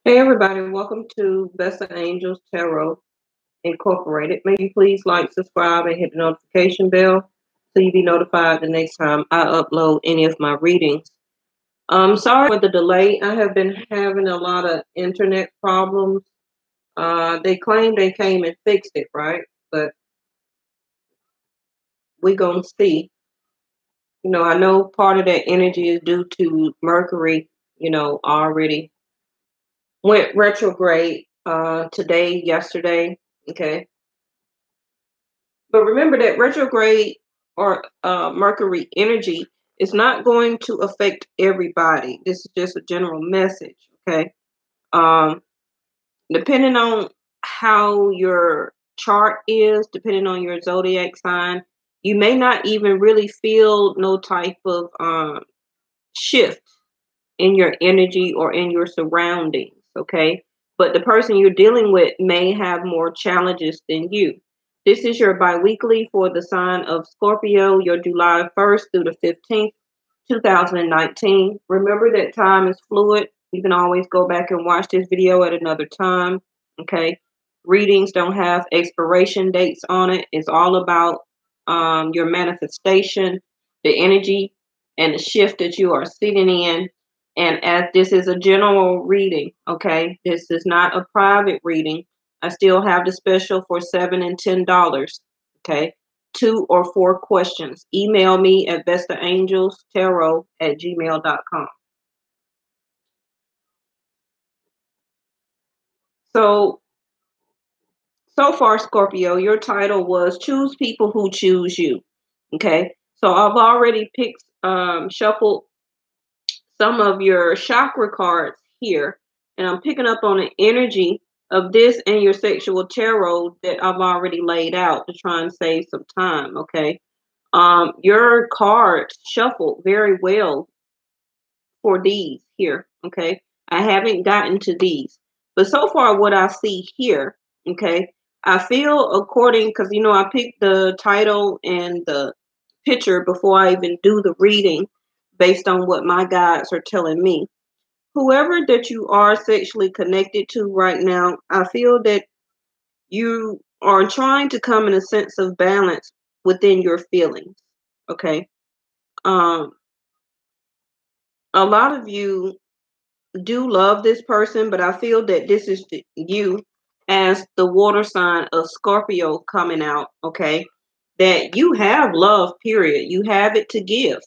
Hey everybody, welcome to Best of Angels Tarot Incorporated. May you please like, subscribe, and hit the notification bell so you be notified the next time I upload any of my readings. Sorry for the delay. I have been having a lot of internet problems. They claim they came and fixed it, right? But we gonna see. I know part of that energy is due to Mercury, already went retrograde today, yesterday. Okay. But remember that retrograde or Mercury energy is not going to affect everybody. This is just a general message, okay? Um, Depending on how your chart is, depending on your zodiac sign, you may not even really feel no type of shift in your energy or in your surroundings, okay? But the person you're dealing with may have more challenges than you. This is your biweekly for the sign of Scorpio, your July 1st through the 15th, 2019. Remember that time is fluid. You can always go back and watch this video at another time, okay? Readings don't have expiration dates on it. It's all about your manifestation, the energy, and the shift that you are sitting in. And as this is a general reading, okay, this is not a private reading. I still have the special for $7 and $10. Okay, 2 or 4 questions. Email me at bestaangelstarot@gmail.com. So so far, Scorpio, your title was choose people who choose you. Okay, so I've already picked, shuffled some of your chakra cards here, and I'm picking up on the energy of this and your sexual tarot that I've already laid out to try and save some time. Okay, your cards shuffled very well for these here. Okay, I haven't gotten to these, but so far what I see here, okay, I feel according, because I picked the title and the picture before I even do the reading based on what my guides are telling me. Whoever that you are sexually connected to right now, I feel that you are trying to come in a sense of balance within your feelings. Okay. Um, a lot of you do love this person, but I feel that this is you as the water sign of Scorpio coming out, okay? That you have love, period. You have it to give,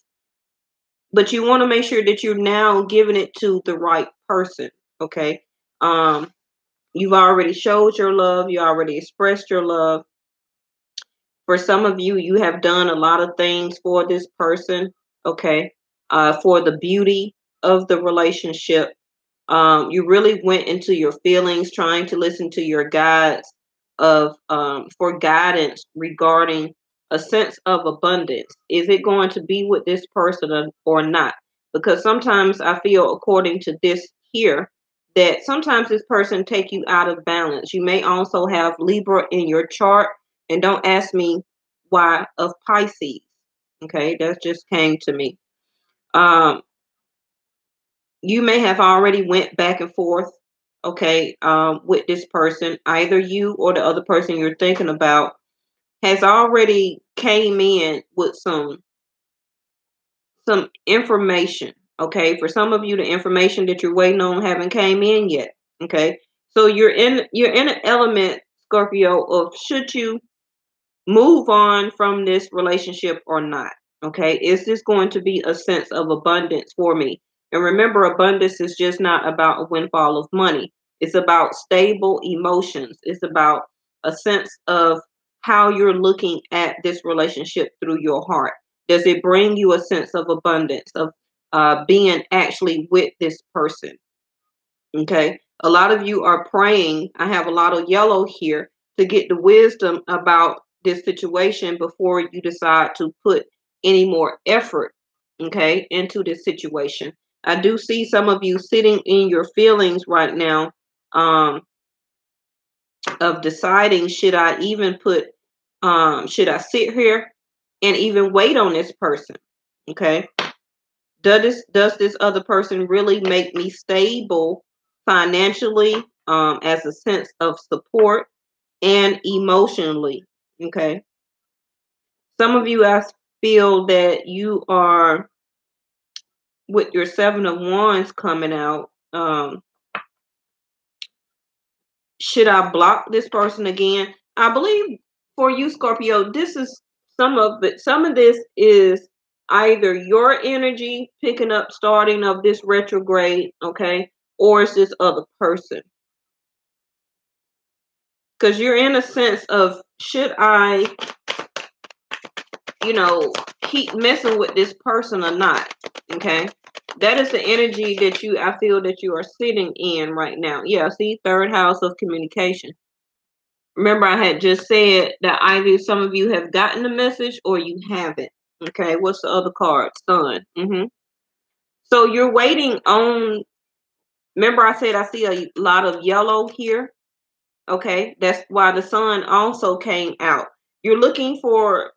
but you want to make sure that you're now giving it to the right person, okay? Um, you've already showed your love, you already expressed your love. For some of you, you have done a lot of things for this person, okay? For the beauty of the relationship. You really went into your feelings, trying to listen to your guides of for guidance regarding a sense of abundance. Is it going to be with this person or not? Because sometimes I feel, according to this here, that sometimes this person take you out of balance. You may also have Libra in your chart, and don't ask me why of Pisces. Okay, that just came to me. Um, you may have already went back and forth, okay, with this person. Either you or the other person you're thinking about has already came in with some information. Okay, for some of you, the information that you're waiting on haven't came in yet. Okay, so you're in an element, Scorpio, of should you move on from this relationship or not. Okay, is this going to be a sense of abundance for me? And remember, abundance is just not about a windfall of money. It's about stable emotions. It's about a sense of how you're looking at this relationship through your heart. Does it bring you a sense of abundance, of being actually with this person? Okay. A lot of you are praying. I have a lot of yellow here to get the wisdom about this situation before you decide to put any more effort, okay, into this situation. I do see some of you sitting in your feelings right now, um, of deciding, should I even should I sit here and even wait on this person? Okay. Does this other person really make me stable financially, as a sense of support, and emotionally. Okay. Some of you, I feel that you are, with your Seven of Wands coming out. Should I block this person again? I believe for you, Scorpio, this is some of it. Some of this is either your energy picking up, starting of this retrograde, okay, or it's this other person. Because you're in a sense of, should I, keep messing with this person or not? Okay. That is the energy that I feel that you are sitting in right now. Yeah, see, third house of communication. Remember, I had just said that either some of you have gotten the message or you haven't. Okay, what's the other card? Sun. So you're waiting on, remember I said I see a lot of yellow here. Okay, that's why the sun also came out. You're looking for,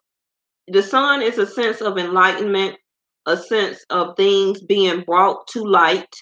the sun is a sense of enlightenment, a sense of things being brought to light,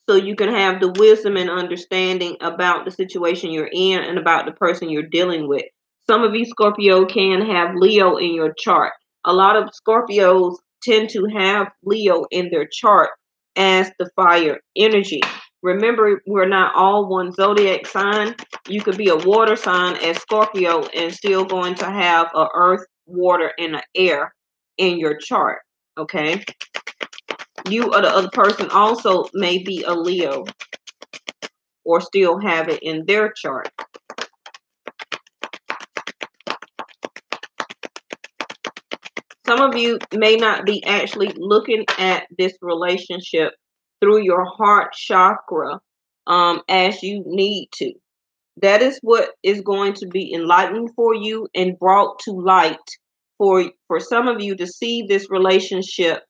so you can have the wisdom and understanding about the situation you're in and about the person you're dealing with. Some of you, Scorpio, can have Leo in your chart. A lot of Scorpios tend to have Leo in their chart as the fire energy. Remember, we're not all one zodiac sign. You could be a water sign as Scorpio and still going to have a earth, water, and an air in your chart. Okay. You or the other person also may be a Leo or still have it in their chart. Some of you may not be actually looking at this relationship through your heart chakra as you need to. That is what is going to be enlightened for you and brought to light for some of you to see this relationship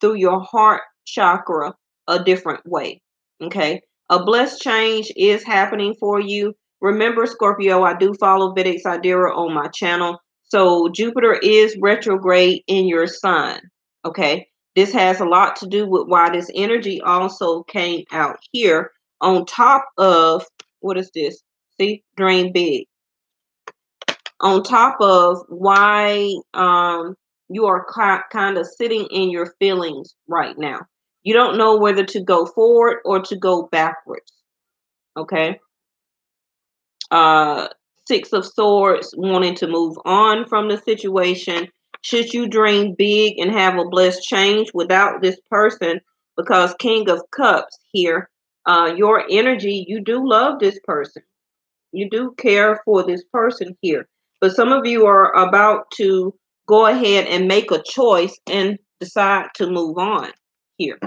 through your heart chakra a different way. Okay. A blessed change is happening for you. Remember, Scorpio, I do follow Vedic Sidereal on my channel. So Jupiter is retrograde in your sign. Okay. This has a lot to do with why this energy also came out here on top of, what is this? See, dream big. On top of why you are kind of sitting in your feelings right now. You don't know whether to go forward or to go backwards. Okay. Six of Swords, wanting to move on from the situation. Should you dream big and have a blessed change without this person, because King of Cups here, your energy, you do love this person. You do care for this person here. But some of you are about to go ahead and make a choice and decide to move on here.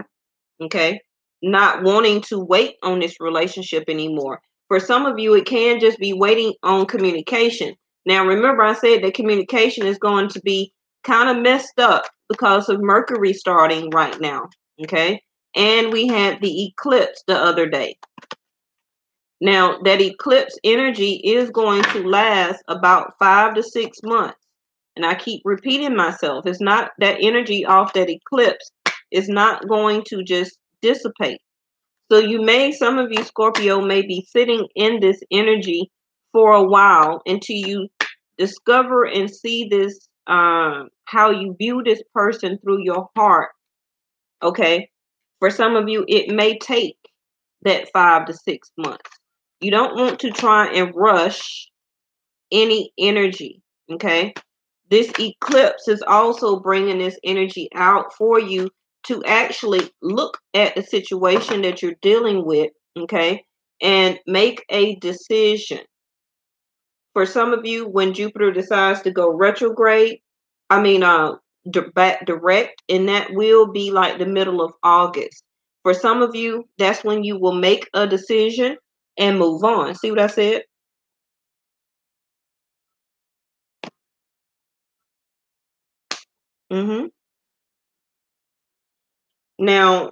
Okay. Not wanting to wait on this relationship anymore. For some of you, it can just be waiting on communication. Now, remember, I said that communication is going to be kind of messed up because of Mercury starting right now. Okay. And we had the eclipse the other day. Now, that eclipse energy is going to last about 5 to 6 months. And I keep repeating myself. It's not that energy off that eclipse is not going to just dissipate. So some of you, Scorpio, may be sitting in this energy for a while until you discover and see this, how you view this person through your heart. Okay. For some of you, it may take that 5 to 6 months. You don't want to try and rush any energy. Okay. This eclipse is also bringing this energy out for you to actually look at the situation that you're dealing with. Okay. And make a decision. For some of you, when Jupiter decides to go retrograde, back direct, and that will be like the middle of August. For some of you, that's when you will make a decision and move on. See what I said? Now,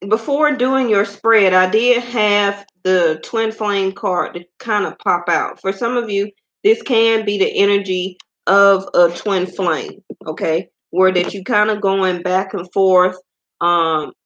before doing your spread, I did have the twin flame card to kind of pop out. For some of you, this can be the energy of a twin flame, okay? Where that you kind of going back and forth.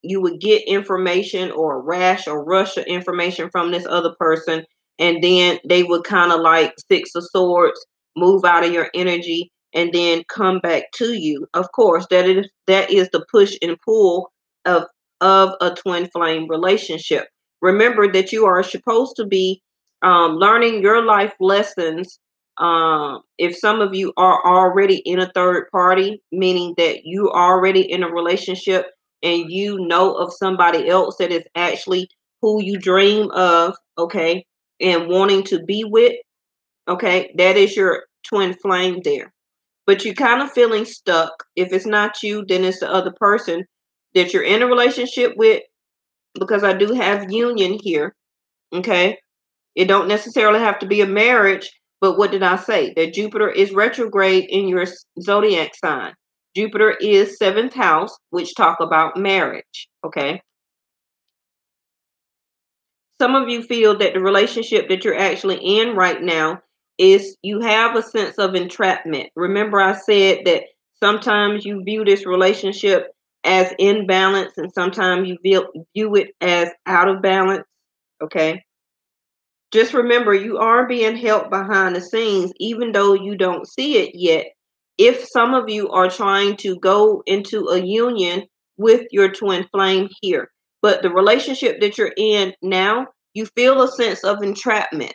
you would get information or a rash or rush of information from this other person, and then they would kind of like Six of Swords, move out of your energy and then come back to you. Of course, that is the push and pull of a twin flame relationship. Remember that you are supposed to be learning your life lessons. If some of you are already in a third party, meaning that you are already in a relationship and you know of somebody else that is actually who you dream of, okay, and wanting to be with, okay, that is your twin flame there. But you're kind of feeling stuck. If it's not you, then it's the other person that you're in a relationship with, because I do have union here, okay? It don't necessarily have to be a marriage, but what did I say? That Jupiter is retrograde in your zodiac sign. Jupiter is 7th house, which talk about marriage, okay? Some of you feel that the relationship that you're actually in right now is you have a sense of entrapment. Remember I said that sometimes you view this relationship as in balance and sometimes you view it as out of balance, okay? Just remember, you are being helped behind the scenes, even though you don't see it yet. If some of you are trying to go into a union with your twin flame here, but the relationship that you're in now, you feel a sense of entrapment,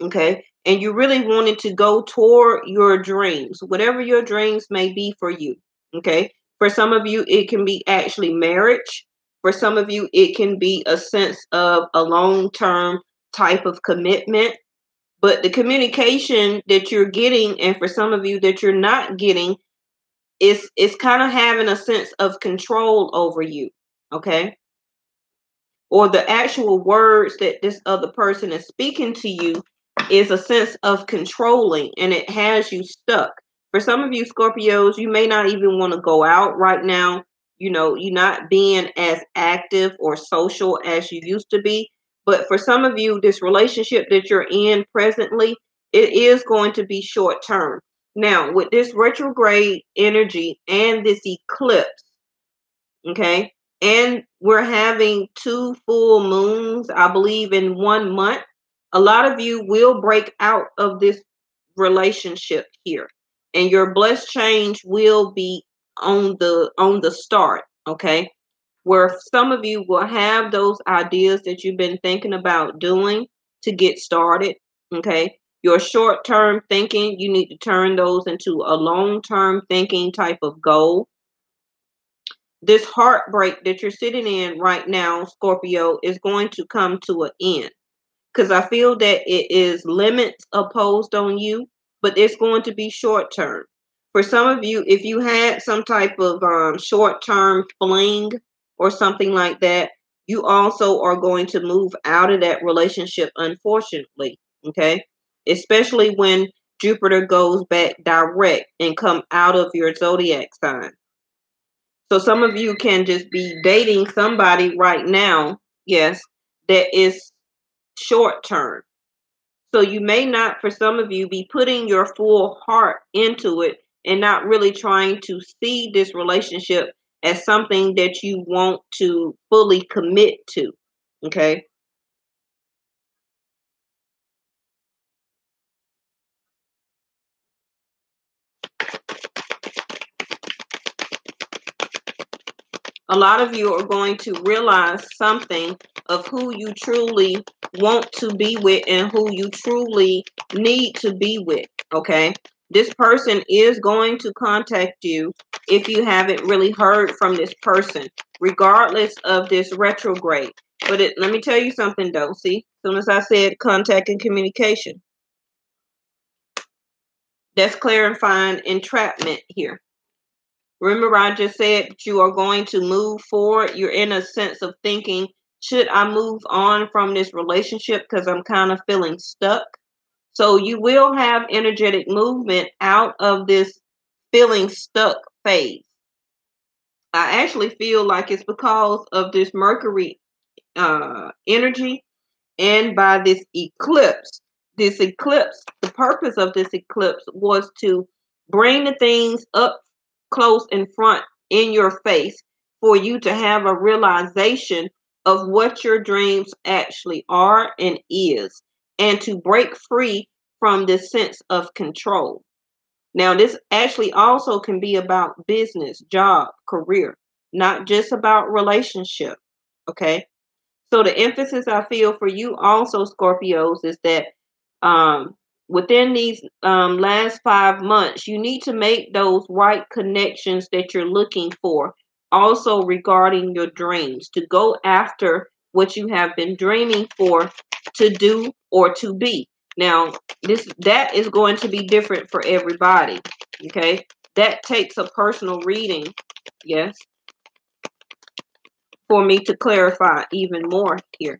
okay? And you really wanted to go toward your dreams, whatever your dreams may be for you, okay? For some of you, it can be actually marriage. For some of you, it can be a sense of a long-term type of commitment. But the communication that you're getting, and for some of you that you're not getting, is kind of having a sense of control over you, okay? Or the actual words that this other person is speaking to you is a sense of controlling and it has you stuck. For some of you Scorpios, you may not even want to go out right now. You know, you're not being as active or social as you used to be. But for some of you, this relationship that you're in presently, it is going to be short term. Now, with this retrograde energy and this eclipse, okay, and we're having 2 full moons, I believe, in 1 month. A lot of you will break out of this relationship here, and your blessed change will be on the start, okay? Where some of you will have those ideas that you've been thinking about doing to get started, okay? Your short-term thinking, you need to turn those into a long-term thinking type of goal. This heartbreak that you're sitting in right now, Scorpio, is going to come to an end. Because I feel that it is limits imposed on you, but it's going to be short term. For some of you, if you had some type of short term fling or something like that, you also are going to move out of that relationship, unfortunately. Okay. Especially when Jupiter goes back direct and come out of your zodiac sign. So some of you can just be dating somebody right now, yes, that is short term. So you may not, for some of you, be putting your full heart into it and not really trying to see this relationship as something that you want to fully commit to. Okay. A lot of you are going to realize something of who you truly want to be with and who you truly need to be with. Okay. This person is going to contact you if you haven't really heard from this person, regardless of this retrograde. But let me tell you something though. See, as soon as I said contact and communication, that's clarifying entrapment here. Remember, I just said that you are going to move forward. You're in a sense of thinking, should I move on from this relationship because I'm kind of feeling stuck? So you will have energetic movement out of this feeling stuck phase. I actually feel like it's because of this Mercury energy and by this eclipse. This eclipse, the purpose of this eclipse was to bring the things up close in front in your face for you to have a realization of what your dreams actually are and is, and to break free from this sense of control. Now, this actually also can be about business, job, career, not just about relationship. Okay. So the emphasis I feel for you also, Scorpios, is that um, within these last 5 months, you need to make those right connections that you're looking for. Also, regarding your dreams, to go after what you have been dreaming for, to do or to be. Now, that is going to be different for everybody. Okay, that takes a personal reading. Yes, for me to clarify even more here.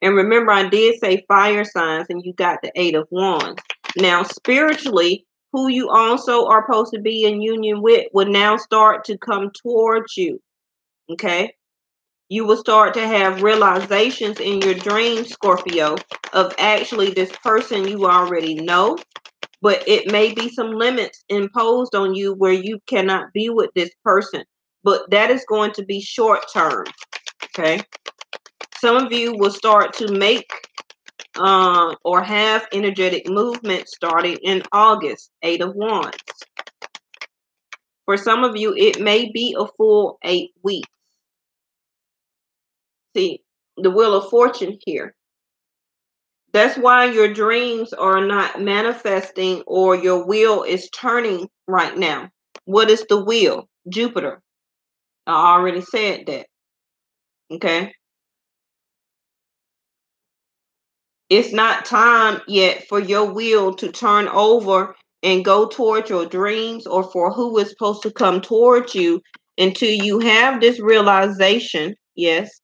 And remember, I did say fire signs, and you got the Eight of Wands. Now, spiritually, who you also are supposed to be in union with will now start to come towards you. Okay? You will start to have realizations in your dreams, Scorpio, of actually this person you already know. But it may be some limits imposed on you where you cannot be with this person. But that is going to be short term. Okay? Some of you will start to make or have energetic movement starting in August, Eight of Wands. For some of you, it may be a full 8 weeks. See, the Wheel of Fortune here. That's why your dreams are not manifesting, or your wheel is turning right now. What is the wheel? Jupiter. I already said that. Okay. It's not time yet for your wheel to turn over and go towards your dreams, or for who is supposed to come towards you, until you have this realization, yes,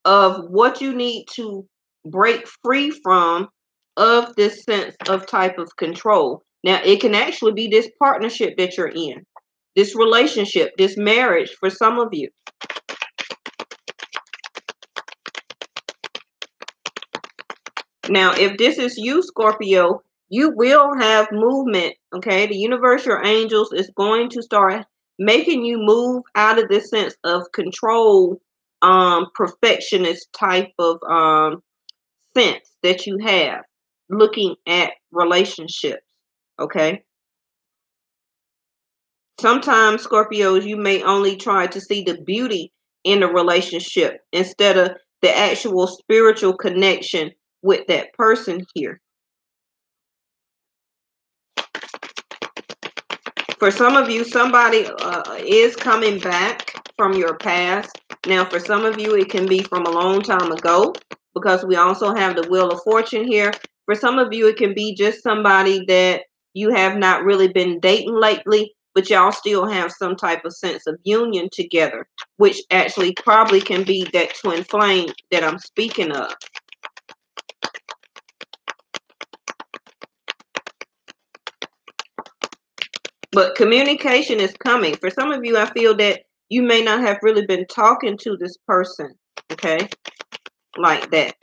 of what you need to break free from, of this sense of type of control. Now, it can actually be this partnership that you're in, this relationship, this marriage for some of you. Now, if this is you, Scorpio, you will have movement. Okay, the universe, your angels, is going to start making you move out of this sense of control, perfectionist type of sense that you have looking at relationships. Okay, sometimes, Scorpios, you may only try to see the beauty in a relationship instead of the actual spiritual connection with that person here. For some of you, somebody is coming back from your past. Now, for some of you, it can be from a long time ago, because we also have the Wheel of Fortune here. For some of you, it can be just somebody that you have not really been dating lately, but y'all still have some type of sense of union together, which actually probably can be that twin flame that I'm speaking of. But communication is coming. For some of you, I feel that you may not have really been talking to this person, okay, like that.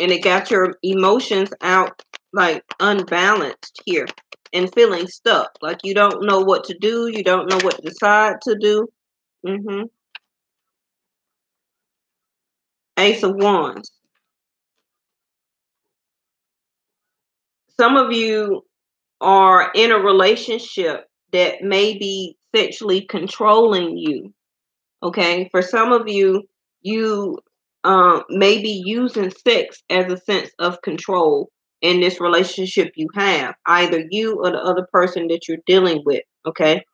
And it got your emotions out, like unbalanced here, and feeling stuck. Like you don't know what to do. You don't know what to decide to do. Ace of Wands. Some of you are in a relationship that may be sexually controlling you. Okay, for some of you, you may be using sex as a sense of control in this relationship you have, either you or the other person that you're dealing with. Okay,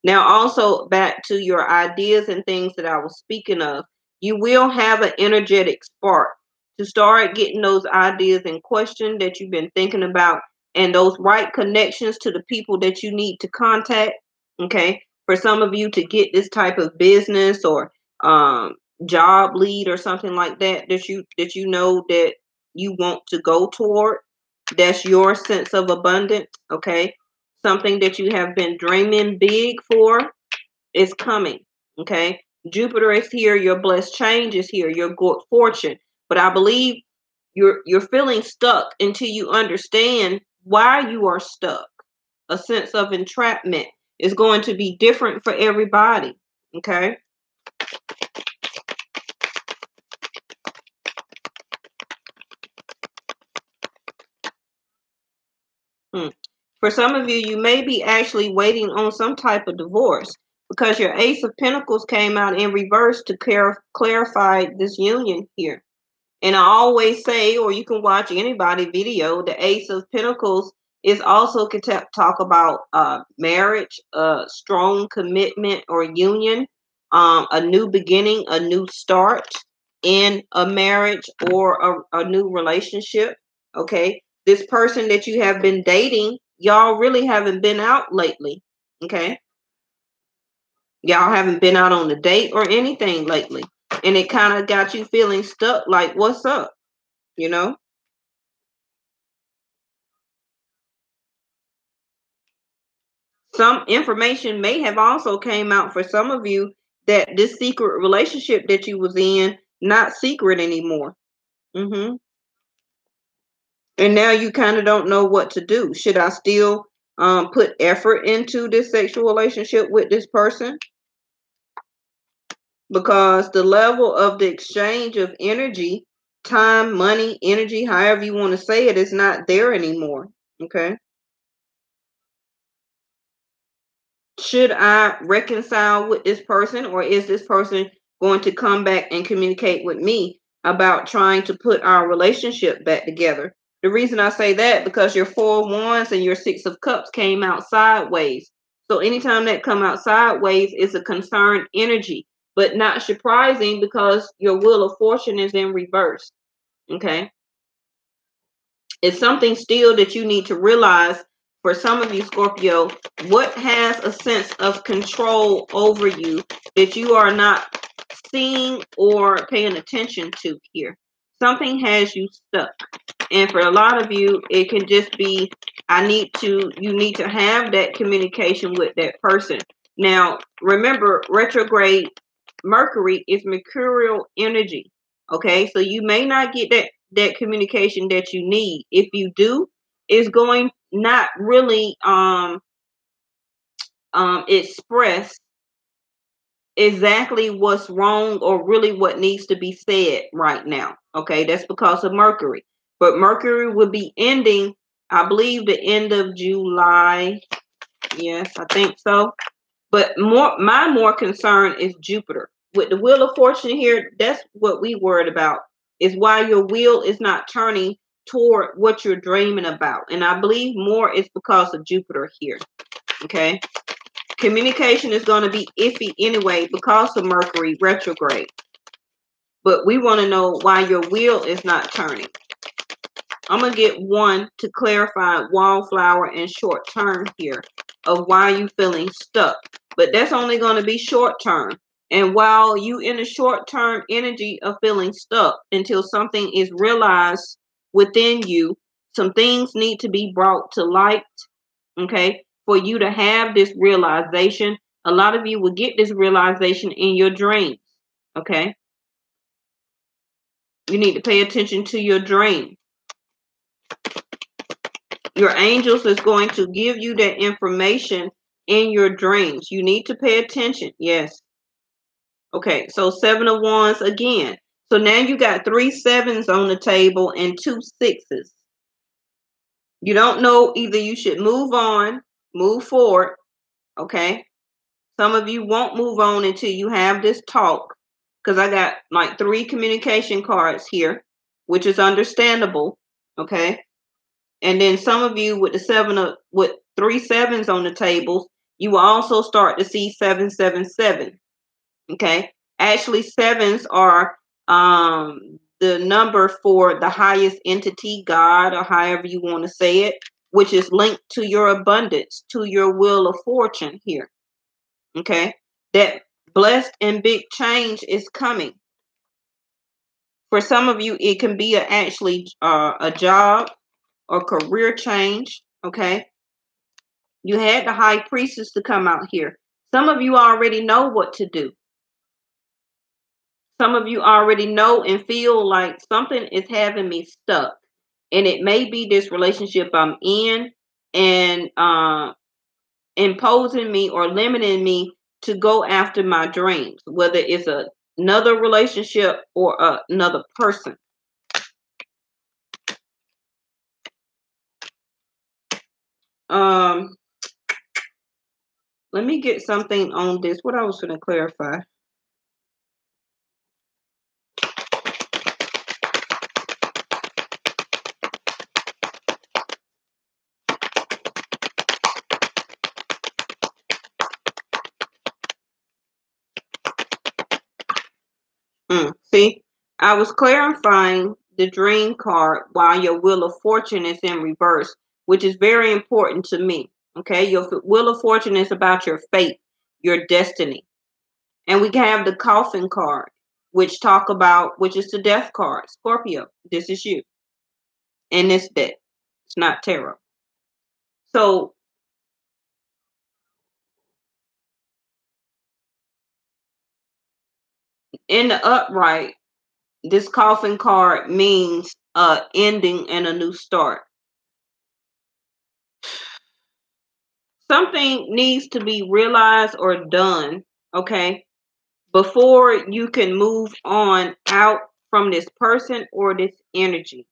now also back to your ideas and things that I was speaking of, you will have an energetic spark to start getting those ideas in question that you've been thinking about, and those right connections to the people that you need to contact. Okay, for some of you to get this type of business or um, job lead or something like that, that you know that you want to go toward. That's your sense of abundance. Okay, something that you have been dreaming big for is coming. Okay, Jupiter is here. Your blessed change is here. Your good fortune. But I believe you're feeling stuck until you understand why you are stuck. A sense of entrapment is going to be different for everybody. Okay. For some of you, you may be actually waiting on some type of divorce because your Ace of Pentacles came out in reverse to clarify this union here. And I always say, or you can watch anybody video, the Ace of Pentacles is also can talk about marriage, strong commitment or union, a new beginning, a new start in a marriage or a new relationship. Okay. This person that you have been dating, y'all really haven't been out lately. Okay. Y'all haven't been out on a date or anything lately. And it kind of got you feeling stuck like, what's up? You know? Some information may have also came out for some of you that this secret relationship that you was in, not secret anymore. And now you kind of don't know what to do. Should I still put effort into this sexual relationship with this person? Because the level of the exchange of energy, time, money, energy, however you want to say it, is not there anymore. Okay. Should I reconcile with this person, or is this person going to come back and communicate with me about trying to put our relationship back together? The reason I say that, because your Four of Wands and your Six of Cups came out sideways. So anytime that come out sideways is a concerned energy, but not surprising because your Wheel of Fortune is in reverse. Okay. It's something still that you need to realize. For some of you, Scorpio, what has a sense of control over you that you are not seeing or paying attention to here? Something has you stuck. And for a lot of you, it can just be, you need to have that communication with that person. Now, remember, retrograde Mercury is mercurial energy. Okay, so you may not get that communication that you need. If you do, it's going not really express exactly what's wrong or really what needs to be said right now. Okay, that's because of Mercury. But Mercury will be ending, I believe, the end of July. Yes, I think so. But my more concern is Jupiter. With the Wheel of Fortune here, that's what we worried about, is why your wheel is not turning toward what you're dreaming about. And I believe more is because of Jupiter here. Okay. Communication is going to be iffy anyway because of Mercury retrograde. But we want to know why your wheel is not turning. I'm going to get one to clarify wallflower and short term here of why you feeling stuck. But that's only going to be short term. And while you in the short term energy of feeling stuck until something is realized within you, some things need to be brought to light. Okay. For you to have this realization, a lot of you will get this realization in your dreams. Okay. You need to pay attention to your dream. Your angels is going to give you that information in your dreams. You need to pay attention. Yes. Okay. So 7 of Wands again. So now you got 3 sevens on the table and 2 sixes. You don't know, either you should move on, move forward. Okay. Some of you won't move on until you have this talk, because I got like 3 communication cards here, which is understandable. Okay. And then some of you with with 3 sevens on the tables, you will also start to see 777. Okay. Actually, sevens are the number for the highest entity, God, or however you want to say it, which is linked to your abundance, to your Wheel of Fortune here. Okay. That blessed and big change is coming. For some of you, it can be actually a job or career change. Okay. You had the High Priestess to come out here. Some of you already know what to do. Some of you already know and feel like something is having me stuck. And it may be this relationship I'm in and imposing me or limiting me to go after my dreams, whether it's another relationship or another person. Um, let me get something on this. What I was going to clarify. See, I was clarifying the dream card while your wheel of fortune is in reverse, which is very important to me. Okay, your wheel of fortune is about your fate, your destiny. And we can have the coffin card, which is the death card. Scorpio, this is you. And this deck. It's not tarot. So in the upright, this coffin card means ending and a new start. Something needs to be realized or done, okay, before you can move on out from this person or this energy.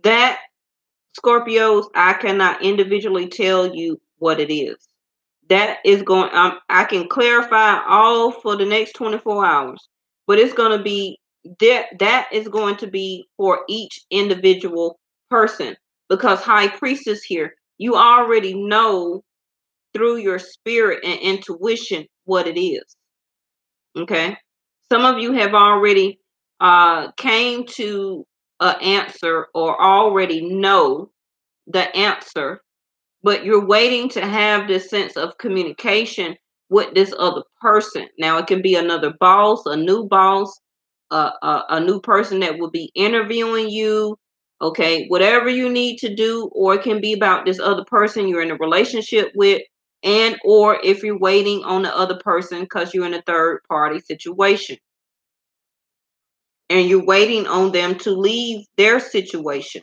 That, Scorpios, I cannot individually tell you what it is. That is going, I can clarify all for the next 24 hours, but it's going to be, that is going to be for each individual person, because High Priestess here, you already know through your spirit and intuition what it is. Okay. Some of you have already came to an answer or already know the answer, but you're waiting to have this sense of communication with this other person. Now, it can be another boss, a new boss, a new person that will be interviewing you. Okay, whatever you need to do, or it can be about this other person you're in a relationship with, and or if you're waiting on the other person because you're in a third party situation and you're waiting on them to leave their situation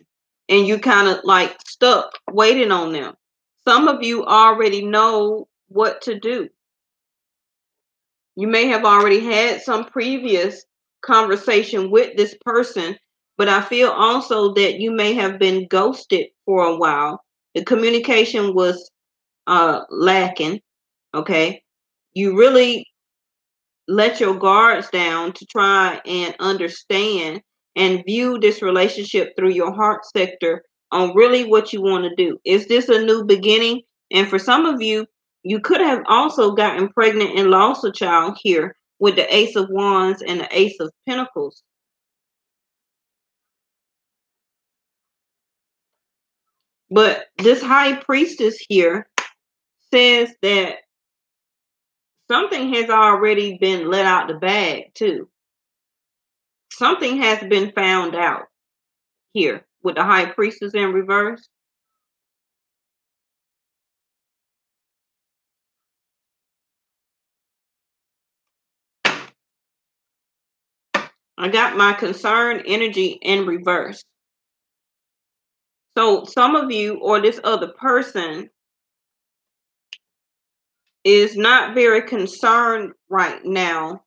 and you kind of like stuck waiting on them. Some of you already know what to do. You may have already had some previous conversation with this person, but I feel also that you may have been ghosted for a while. The communication was lacking. Okay. You really let your guards down to try and understand and view this relationship through your heart sector on really what you want to do. Is this a new beginning? And for some of you, you could have also gotten pregnant and lost a child here with the Ace of Wands and the Ace of Pentacles. But this High Priestess here says that something has already been let out the bag too. Something has been found out here with the High Priestess in reverse. I got my concern energy in reverse. So some of you or this other person is not very concerned right now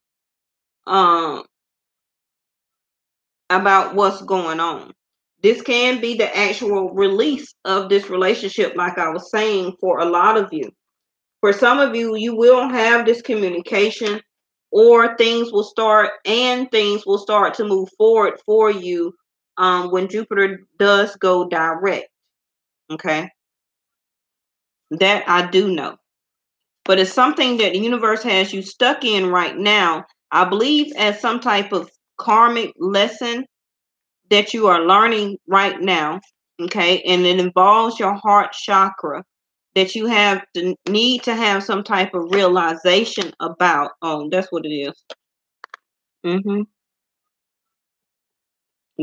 about what's going on. This can be the actual release of this relationship, like I was saying, for a lot of you. For some of you, you will have this communication or things will start to move forward for you when Jupiter does go direct. Okay. That I do know. But it's something that the universe has you stuck in right now, I believe, as some type of karmic lesson that you are learning right now. Okay. And it involves your heart chakra that you have to need to have some type of realization about. Oh, that's what it is. Mm-hmm.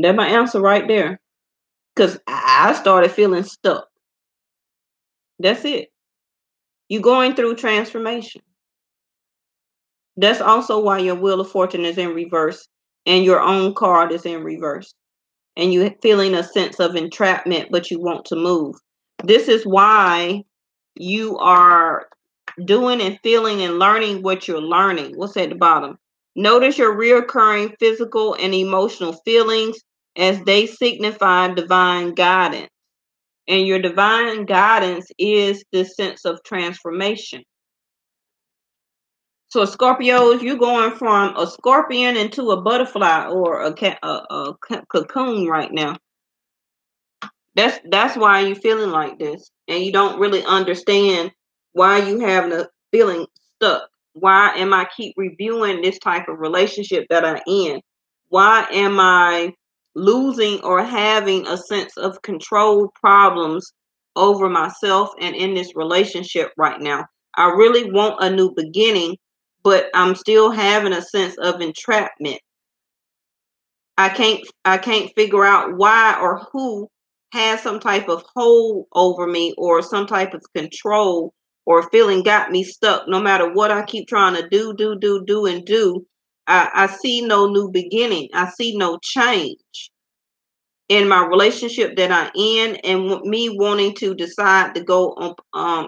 That's my answer right there. Because I started feeling stuck. That's it. You're going through transformation. That's also why your Wheel of Fortune is in reverse and your own card is in reverse. and you're feeling a sense of entrapment, but you want to move. This is why you are doing and feeling and learning what you're learning. What's at the bottom? Notice your reoccurring physical and emotional feelings as they signify divine guidance. And your divine guidance is this sense of transformation. So Scorpios, you're going from a scorpion into a butterfly or a cocoon right now. That's why you're feeling like this, and you don't really understand why you having a feeling stuck. Why am I keep reviewing this type of relationship that I'm in? Why am I losing or having a sense of control problems over myself and in this relationship right now? I really want a new beginning, but I'm still having a sense of entrapment. I can't figure out why or who has some type of hold over me or some type of control or feeling got me stuck. No matter what I keep trying to do, I see no new beginning. I see no change in my relationship that I'm in, and me wanting to decide to go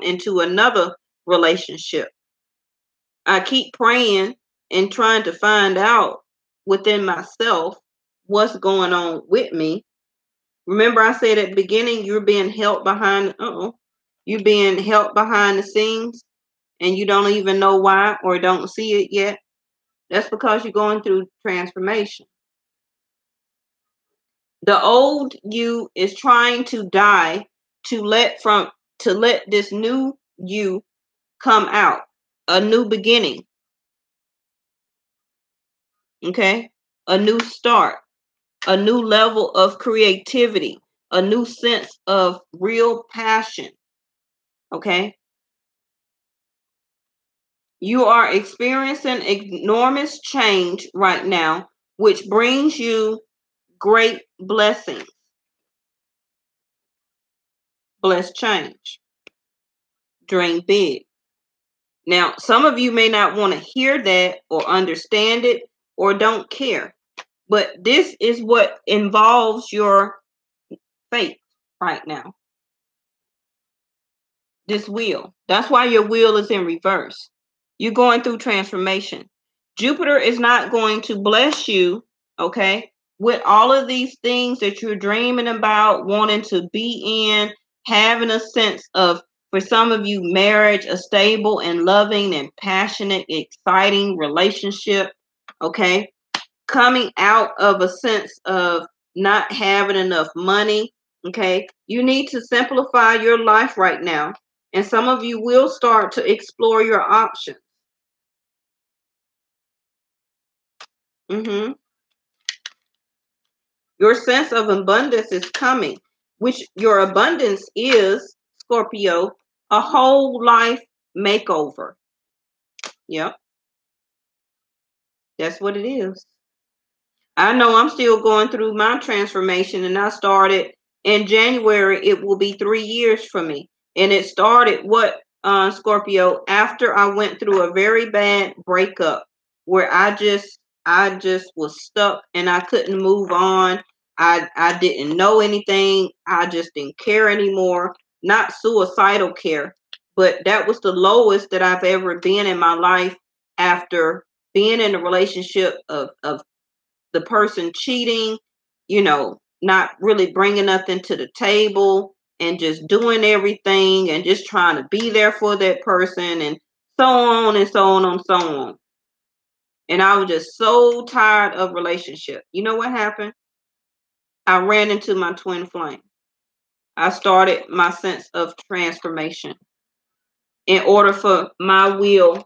into another relationship. I keep praying and trying to find out within myself what's going on with me. Remember, I said at the beginning, you're being held behind. You're being held behind the scenes, and you don't even know why or don't see it yet. That's because you're going through transformation. The old you is trying to die to let this new you come out, a new beginning. Okay, a new start, a new level of creativity, a new sense of real passion. Okay. You are experiencing enormous change right now, which brings you great blessings. Bless change. Dream big. Now, some of you may not want to hear that or understand it or don't care, but this is what involves your faith right now. This wheel. That's why your wheel is in reverse. You're going through transformation. Jupiter is not going to bless you, okay, with all of these things that you're dreaming about, wanting to be in, having a sense of, for some of you, marriage, a stable and loving and passionate, exciting relationship, okay, coming out of a sense of not having enough money, okay. You need to simplify your life right now. And some of you will start to explore your options. Your sense of abundance is coming, which your abundance is, Scorpio, a whole life makeover. Yep, that's what it is. I know I'm still going through my transformation, and I started in January. It will be 3 years for me. And it started Scorpio, after I went through a very bad breakup where I just was stuck and I couldn't move on. I didn't know anything. I just didn't care anymore. Not suicidal care, but that was the lowest that I've ever been in my life after being in a relationship of the person cheating, not really bringing nothing to the table and just doing everything and just trying to be there for that person and so on and so on and so on. And I was just so tired of relationship. You know what happened? I ran into my twin flame. I started my sense of transformation in order for my will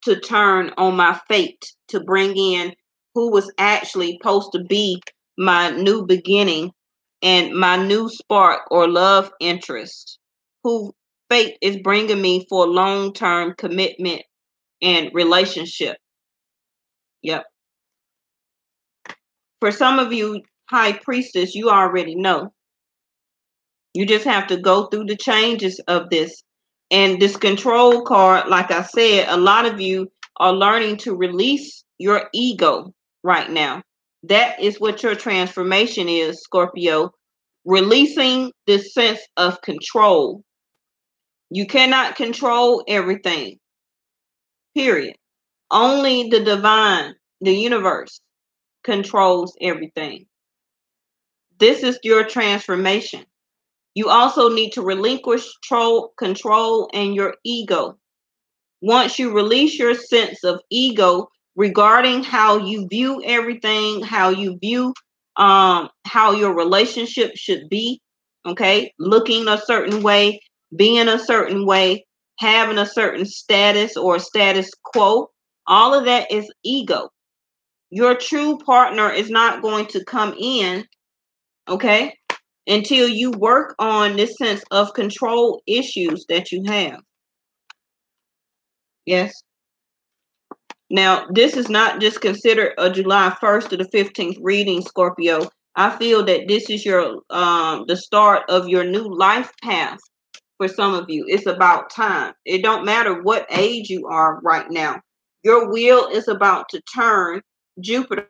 to turn on my fate to bring in who was actually supposed to be my new beginning and my new spark or love interest, who fate is bringing me for long-term commitment and relationship. Yep. For some of you, high priestess, you already know. You just have to go through the changes of this. And this control card, like I said, a lot of you are learning to release your ego right now. That is what your transformation is, Scorpio. Releasing this sense of control. You cannot control everything, period. Only the divine, the universe, controls everything. This is your transformation. You also need to relinquish control and your ego. Once you release your sense of ego regarding how you view everything, how you view how your relationship should be, okay, looking a certain way, being a certain way, having a certain status or status quo, all of that is ego. Your true partner is not going to come in, okay, until you work on this sense of control issues that you have. Yes. Now, this is not just considered a July 1st to the 15th reading, Scorpio. I feel that this is your the start of your new life path for some of you. It's about time. It don't matter what age you are right now. Your wheel is about to turn. Jupiter